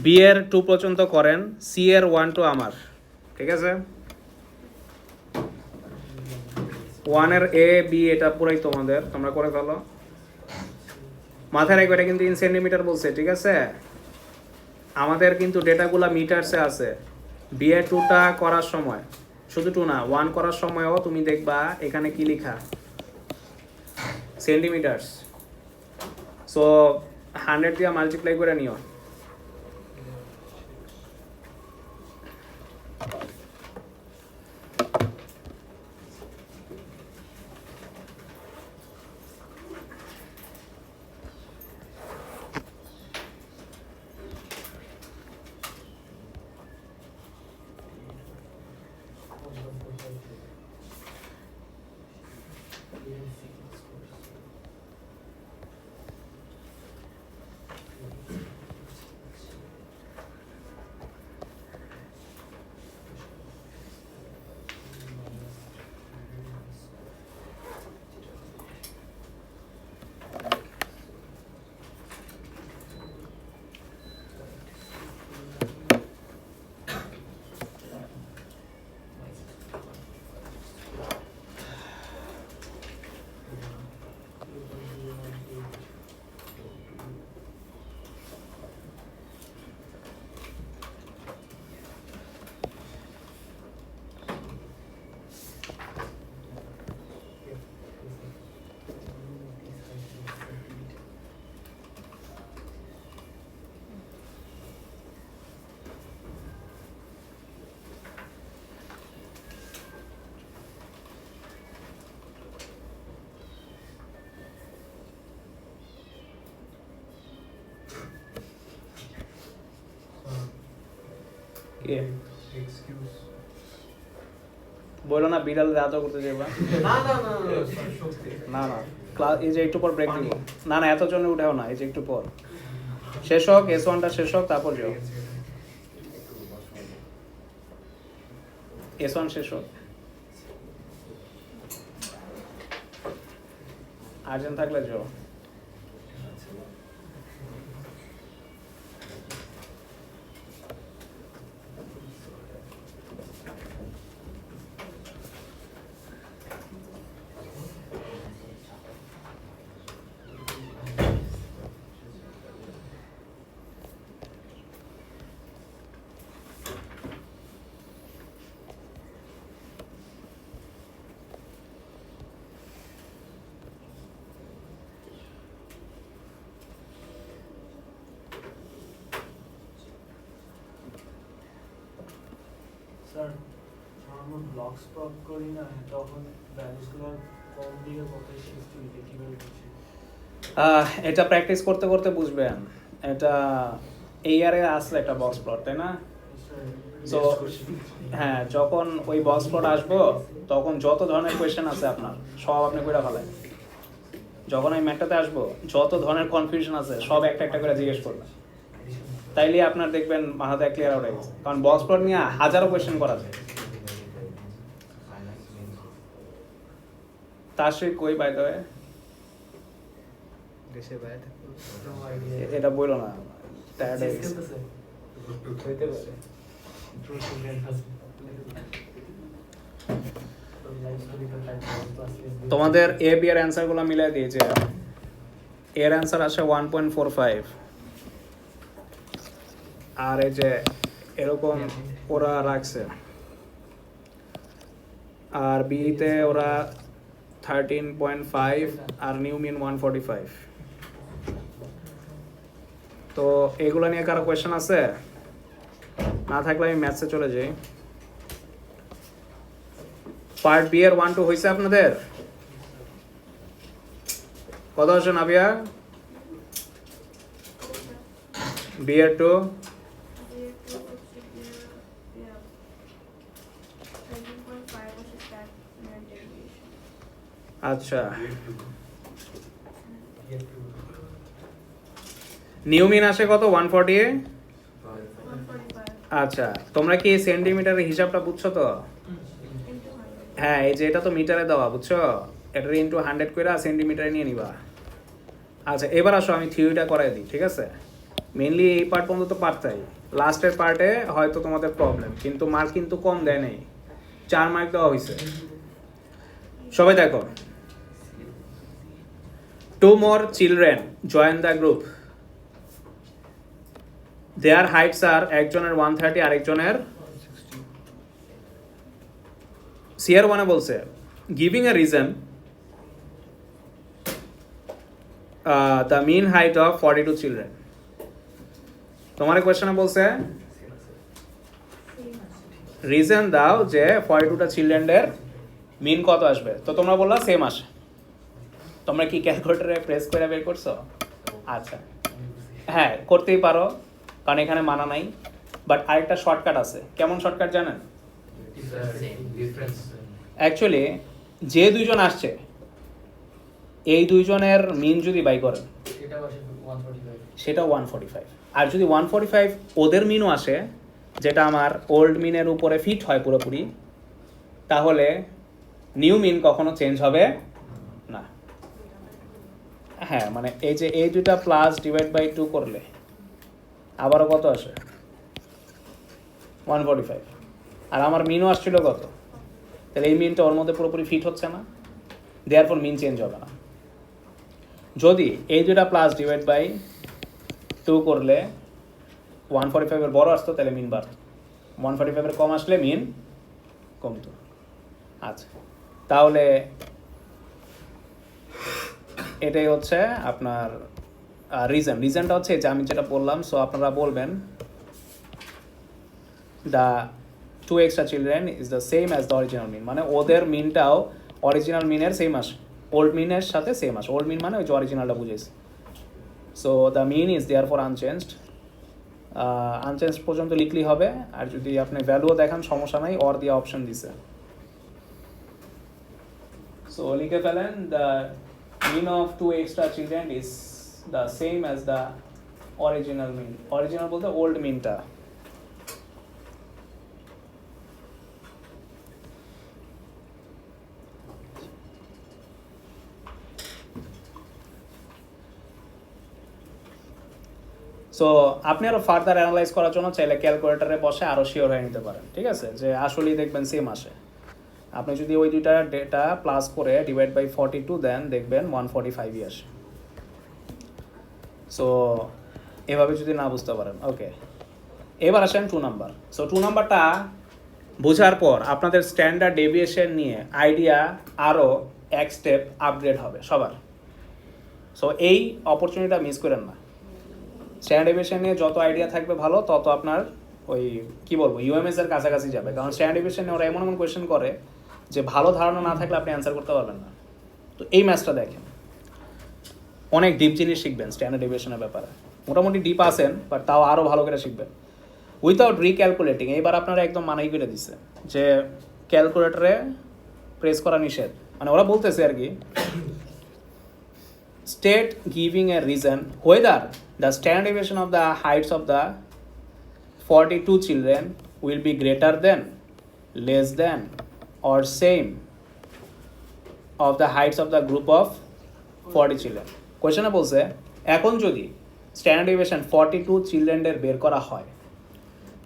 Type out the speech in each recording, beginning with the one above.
B এর 2 পর্যন্ত করেন, সি এর 1 টু আমার, ঠিক আছে? 1 এর এ বি এটা পুরাই তোমাদের, তোমরা করে ফেলো। মাথায় রাখবে এটা কিন্তু ইন সেন্টিমিটার বলছে, ঠিক আছে? আমাদের কিন্তু ডেটাগুলো মিটারসে আছে। বি এ 2টা করার সময়, শুধু 2 না, 1 করার সময়ও তুমি দেখবা এখানে কি লেখা, সেন্টিমিটারস। সো 100 দিয়ে মাল্টিপ্লাই করে নিও। বলো না বিড়াল রাত করতে যাবা। না না ক্লাস এই যে একটু পর ব্রেক দিব। না না এত জন্য উঠাও না, এই যে একটু পর শেষ হোক, S1টা শেষ হোক তারপর যাও। S1 শেষ হোক, আর্জেন্ট থাকলে যাও। স্যার আমরা ব্লক স্টপ করি না তখন ভ্যালুসগুলো কম দিকে কত শিফট হইতে কিভাবে বুঝি? এটা প্র্যাকটিস করতে করতে বুঝবেন। এটা এই ইয়ারে আসলে একটা বক্স প্লট, তাই না? তো হ্যাঁ, যখন ওই বক্স প্লট আসবো তখন যত ধরনের কোয়েশ্চেন আছে আপনার সব আপনি করে ফেলেন। যখন আমি ম্যাটটাতে আসবো যত ধরনের কনফিউশন আছে সব একটা একটা করে জিজ্ঞেস করবেন, তাইলে আপনার দেখবেন মাথায় ক্লিয়ার আউট হয়ে গেছে। কারণ বক্স প্লট নিয়ে হাজারো কোয়েশ্চেন করা যায়। তার সে কই বাই দ্য ওয়ে দেশে বাইরে এটা বললো না, টায়ার্ড হয়ে গেছে। হইতে পারে। তোমাদের এ বি এর অ্যান্সারগুলো মিলাই দিয়েছে। এর অ্যান্সার আসে 1.45, আর এই যে এরকম ওরা রাখছে, আর বিতে ওরা 13.5 আর নিউ মিন 145। তো এগুলো নিয়ে কারো কোয়েশ্চেন আছে? না থাকলে আমি ম্যাথসে চলে যাই। পার্ট বি এর 1-2 হয়েছে আপনাদের? কত আছে নাবিয়া? বি এর 2 আচ্ছা, নিউমিন আসে কত? 148। আচ্ছা, তোমরা কি সেন্টিমিটারের হিসাবটা বুঝছো তো? হ্যাঁ, এই যে এটা তো মিটারে দেওয়া, বুঝছো? এটা ইনটু 100 করে সেন্টিমিটারে নিয়ে নিবা। আচ্ছা, এবার আসো আমি থিওরিটা করাই দিই, ঠিক আছে? মেনলি এই পার্ট পর্যন্ত তো পারতাই, লাস্টের পার্টে হয়তো তোমাদের প্রবলেম, কিন্তু মার্ক কিন্তু কম দেয় নাই, 4 মার্ক দেওয়া হয়েছে। সবাই দেখো, 2 more children join the group. Their heights are একজনের 130 আরেকজনের 1 বলছে giving a reason the mean height of 42 children. তোমার কোয়েশ্চনে বলছে রিজন দাও যে 42টা চিলড্রেনের মিন কত আসবে, তো তোমরা বললা সেম আসে। তোমরা কি ক্যালকুলেটরে প্রেস করে বের করছো? আচ্ছা, হ্যাঁ করতেই পারো, কারণ এখানে মানা নাই, বাট আরেকটা শর্টকাট আছে। কেমন শর্টকাট জানেন? অ্যাকচুয়ালি যে দুইজন আসছে এই দুইজনের মিন যদি বাই করেন সেটা 145, আর যদি 145 ওদের মিনও আসে যেটা আমার ওল্ড মিনের উপরে ফিট হয় পুরোপুরি, তাহলে নিউ মিন কখনো চেঞ্জ হবে না। হ্যাঁ, মানে এই যে এই দুটা প্লাস ডিভাইড বাই 2 করলে আবারও কত আসে? 145, আর আমার মিনও আসছিল কত, তাহলে এই মিনটা ওর মধ্যে পুরোপুরি ফিট হচ্ছে না, দেয়ারফর মিন চেঞ্জ হবে না। যদি এই দুটা প্লাস ডিভাইড বাই 2 করলে 145 এর বড় আসতো তাহলে মিন বাড়তো, 145 এর কম আসলে মিন কমতো। আচ্ছা, তাহলে এটাই হচ্ছে আপনার রিজনটা হচ্ছে যে আমি যেটা বললাম। সো আপনারা বলবেন the 2 extra children is the same as the original mean, মানে ওদের মিনটাও অরিজিনাল মিনের সেম আসে, ওল্ড মিনের সাথে সেম আসে। ওল্ড মিন মানে ওই যে অরিজিনালটা বুঝেছি। So the mean is therefore unchanged, unchanged পর্যন্ত লিখলেই হবে। আর যদি আপনি ভ্যালুও দেখান সমস্যা নাই, অর দিয়ে অপশন দিছে। সো লিখে ফেলেন the mean of 2 extra children is the same as the original mean. Original বলতে old meanটা। সো আপনি আরো ফার্দার অ্যানালাইজ করার জন্য চাইলে ক্যালকুলেটরে বসে আরো শিওর হয়ে নিতে পারেন, ঠিক আছে, যে আসলেই দেখবেন সেম আসে। আপনি যদি ওই দুইটা ডেটা প্লাস করে ডিভাইড বাই 42 দেন, দেখবেন 145ই আসে। সো এভাবে যদি না বুঝতে পারেন, ওকে। এবার আসেন 2 নাম্বার। সো 2 নাম্বারটা বোঝার পর আপনাদের স্ট্যান্ডার্ড ডেভিয়েশন নিয়ে আইডিয়া আরও এক স্টেপ আপগ্রেড হবে সবার। সো এই অপরচুনিটিটা মিস করেন না। স্ট্যান্ডার্ড ডেভিয়েশন নিয়ে যত আইডিয়া থাকবে ভালো, তত আপনার ওই কী বলবো ইউএমএস এর কাছাকাছি যাবে। কারণ স্ট্যান্ডার্ড ডেভিয়েশনে ওরা এমন কোয়েশ্চেন করে যে ভালো ধারণা না থাকলে আপনি অ্যান্সার করতে পারবেন না। তো এই ম্যাথটা দেখেন, অনেক ডিপ জিনিস শিখবেন স্ট্যান্ডার্ড ডেভিয়েশনের ব্যাপারে। মোটামুটি ডিপ আছেন, বাট তাও আরও ভালো করে শিখবেন উইথাউট রিক্যালকুলেটিং। এইবার আপনারা একদম মানাই করে দিচ্ছে যে ক্যালকুলেটরে প্রেস করা নিষেধ, মানে ওরা বলতেছে আর কি, state giving a reason whether the standard deviation of the Heights of the 42 children will be greater than, less than, or same of the heights of the group of 40 children. কোয়েশ্চনে বলছে এখন যদি standard deviation 42 চিলড্রেনের বের করা হয়,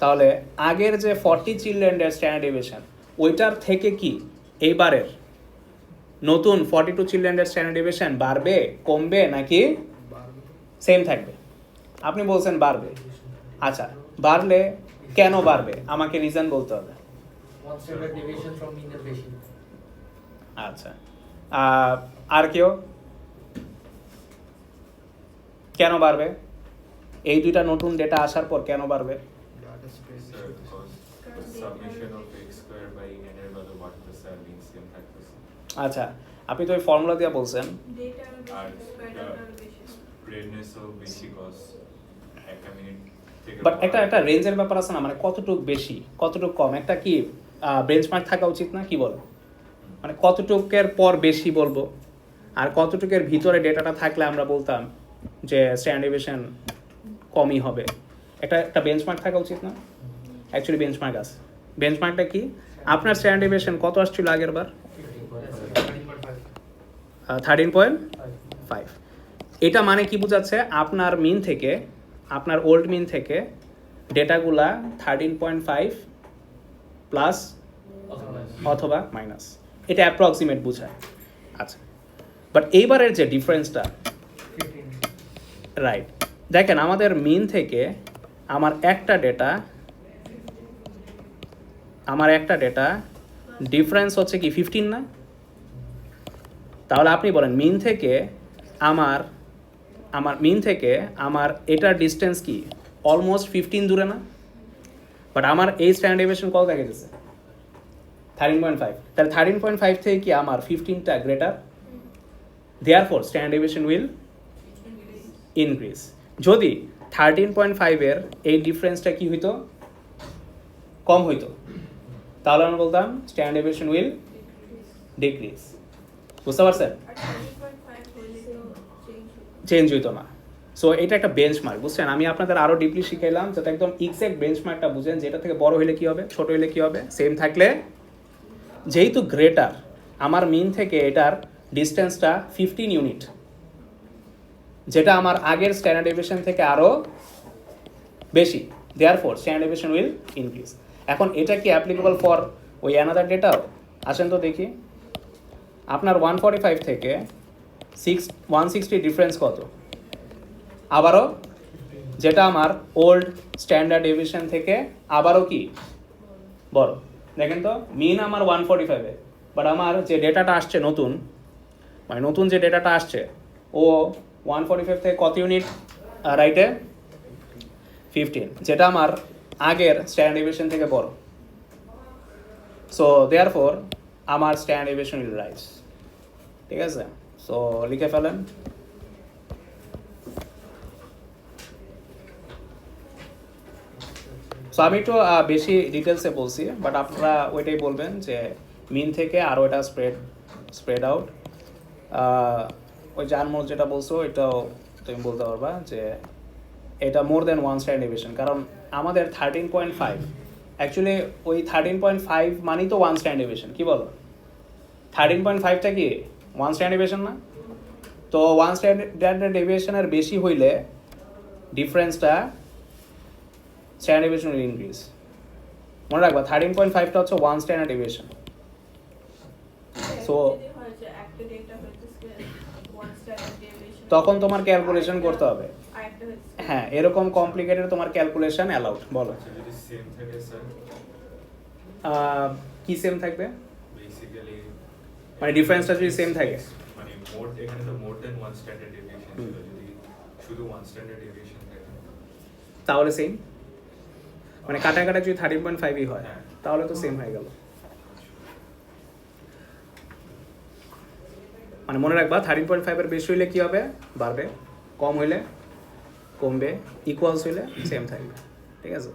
তাহলে আগের যে 40 চিলড্রেনের standard deviation ওইটার থেকে কি এইবারের নতুন 42 চিলড্রেনের স্ট্যান্ডার্ড ডেভিয়েশন বাড়বে, কমবে, নাকি সেম থাকবে? আপনি বলছেন বাড়বে। আচ্ছা, বাড়লে কেন বাড়বে আমাকে রিজন বলতে হবে। আচ্ছা, আর কেউ কেন বাড়বে? এই দুইটা নতুন ডেটা আসার পর কেন বাড়বে? আচ্ছা, আপনি তো ওই ফর্মুলা দিয়ে বলছেন, বাট একটা রেঞ্জের ব্যাপার আছে না, মানে কতটুক বেশি কতটুক কম, একটা কি বেঞ্চমার্ক থাকা উচিত না? কি বল, মানে কতটুকের পর বেশি বলবো আর কতটুকের ভিতরে ডেটাটা থাকলে আমরা বলতাম যে স্ট্যান্ডার্ড ডেভিয়েশন কমই হবে। একটা বেঞ্চমার্ক থাকা উচিত না? অ্যাকচুয়ালি বেঞ্চমার্ক আছে। বেঞ্চমার্কটা কি? আপনার স্ট্যান্ডার্ড ডেভিয়েশন কত আসছিল আগের বার? 13.5। এটা মানে কি বোঝাচ্ছে? আপনার মিন থেকে আপনার ওল্ড মিন থেকে ডেটাগুলা 13.5 প্লাস অথবা মাইনাস, এটা অ্যাপ্রক্সিমেট বোঝায়। আচ্ছা, বাট এইবারের যে ডিফারেন্সটা, রাইট, দেখেন আমাদের মিন থেকে আমার একটা ডেটা ডিফারেন্স হচ্ছে কি 15 না? তাহলে আপনি বলেন মিন থেকে আমার মিন থেকে আমার এটার ডিস্টেন্স কি অলমোস্ট 15 দূরে না? বাট আমার এই স্ট্যান্ডার্ড ডেভিয়েশন কত দেখা যাচ্ছে? 13.5। তাহলে 13.5 থেকে কি আমার 15টা greater, therefore standard deviation will increase. যদি 13.5 এর এই ডিফারেন্সটা কি হইতো, কম হইতো, তাহলে আমরা বলতাম স্ট্যান্ডার্ড ডেভিয়েশন উইল ডিক্রিজ। বুঝতে পারছেন? চেঞ্জ হইতো না। সো এটা একটা বেঞ্চমার্ক, বুঝছেন? আমি আপনাদের আরও ডিপলি শিখাইলাম যাতে একদম এক্সাক্ট বেঞ্চমার্কটা বুঝেন, যেটা থেকে বড় হইলে কি হবে, ছোট হইলে কি হবে, সেম থাকলে। যেহেতু গ্রেটার, আমার মিন থেকে এটার ডিস্টেন্সটা 15 ইউনিট, যেটা আমার আগের স্ট্যান্ডার্ড ডেভিয়েশন থেকে আরও বেশি, therefore standard deviation will increase. এখন এটা কি অ্যাপ্লিকেবল ফর ওই অ্যানাদার ডেটাও? আসেন তো দেখি। আপনার 145 থেকে 160 ডিফারেন্স কত? আবারও যেটা আমার ওল্ড স্ট্যান্ডার্ড ডেভিয়েশন থেকে আবারও কি বড়। দেখেন তো, মিন আমার 145-এ, বাট আমার যে ডেটাটা আসছে নতুন, মানে নতুন যে ডেটাটা আসছে, ও 145 থেকে কত ইউনিট রাইটে? 15, যেটা আমার আগের স্ট্যান্ডার্ড ডেভিয়েশন থেকে বড়। সো দেয়ারফর আমার স্ট্যান্ডার্ড ডেভিয়েশন উইল রাইজ। ঠিক আছে? সো লিখে ফেলেন। সো আমি একটু বেশি ডিটেলসে বলছি, বাট আপনারা ওইটাই বলবেন যে মিন থেকে আরও এটা স্প্রেড আউট। ওই জানমোর যেটা বলছো এটাও তুমি বলতে পারবা যে এটা more than one standard deviation, কারণ আমাদের 13.5 অ্যাকচুয়ালি ওই 13.5 মানেই তো ওয়ান স্ট্যান্ডার্ড ডেভিয়েশন। কী বলো? 13.5টা কি ওয়ান স্ট্যান্ডার্ড ডেভিয়েশন না? তো ওয়ান স্ট্যান্ডার্ড ডেভিয়েশনের বেশি হইলে ডিফারেন্সটা স্ট্যান্ডার্ড ডেভিয়েশন উইল ইনক্রিজ। মনে রাখবা 13.5টা হচ্ছে ওয়ান স্ট্যান্ডার্ড ডেভিয়েশন। সো তখন তোমার ক্যালকুলেশন করতে হবে। হ্যাঁ, এরকম কমপ্লিকেটেড তোমার ক্যালকুলেশন অ্যালাউড। বলো যদি সেম থাকে স্যার, কি সেম থাকবে? বেসিক্যালি মানে ডিফারেন্সটা যদি সেম থাকে, মানে এখানে তো more than one standard deviation ছিল, যদি শুধু ওয়ান স্ট্যান্ডার্ড ডেভিয়েশন থাকে তাহলে সেম। মানে কাটা যদি 13.5ই হয়, হ্যাঁ। তাহলে তো সেম হয়ে গেল। মানে মনে রাখবা 13.5 এর বেশি হইলে কি হবে? বাড়বে। কম হইলে কমবে। ইকুয়ালস হইলে সেম থাকবে। ঠিক আছে?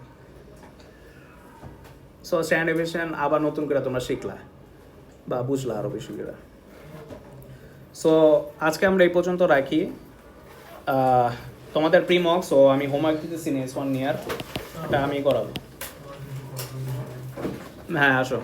সো স্ট্যান্ডার্ড ডেভিয়েশন আবার নতুন করে তোমরা শিখলা বা বুঝলা আরও বেশি করে। সো আজকে আমরা এই পর্যন্ত রাখি। তোমাদের প্রিমক, সো আমি হোমওয়ার্ক দিতেছি নেক্সট 1 ইয়ার, এটা আমি করাবো। হ্যাঁ, আসো।